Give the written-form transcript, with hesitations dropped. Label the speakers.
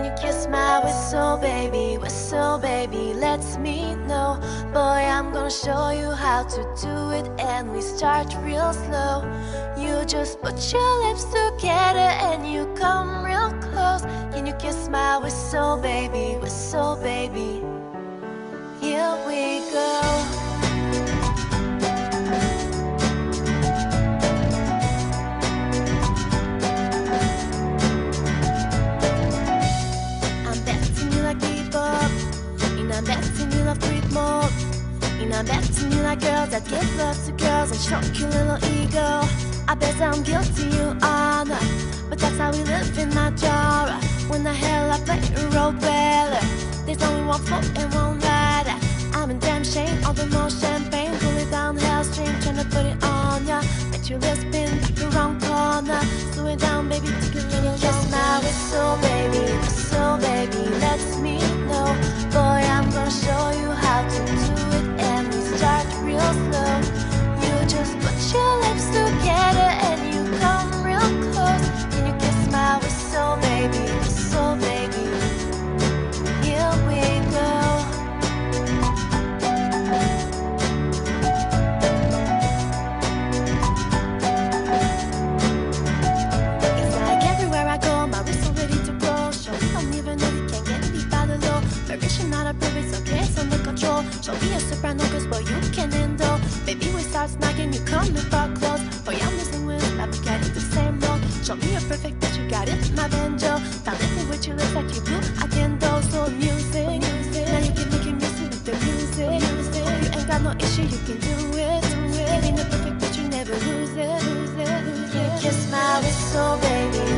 Speaker 1: Can you kiss my whistle, baby? Whistle, baby, lets me know. Boy, I'm gonna show you how to do it, and we start real slow. You just put your lips together and you come real close. Can you kiss my whistle, baby? Whistle, baby. Here we go. I'm betting you love freak mode. And I'm betting you like girls that give love to girls and stroke your little ego. I bet I'm guilty, you are not, but that's how we live in my genre. When the hell I play a role better, there's only one foot and one rider. I'm in damn shame, all the more champagne. Pull it down, hell string, tryna put it on ya. Bet your lips spin the wrong corner. Slow it down, baby, take a little kiss my whistle, baby. Whistle, baby, lets me know. Boy, I'm gonna show you how to do it, and we start real slow. You just put your lips together and you come real close. Can you kiss my whistle, baby? Whistle, baby. Here we go. It's like everywhere I go, my whistle ready to blow. Show me don't even know you can't get me by the low. Permission not approved, it's okay, it's under control. Show me a soprano, cause boy, you can handle. Baby, we start snagging, you come in for close. Boy, I'm missing with, but we got it the same role. Show me a perfect that you got it, my banjo. Found it with you, looks like you blew, I can do. So music, now you can make it music with the music. Oh, you ain't got no issue, you can do it. Give me the perfect that you never lose it. Can you kiss my whistle, baby?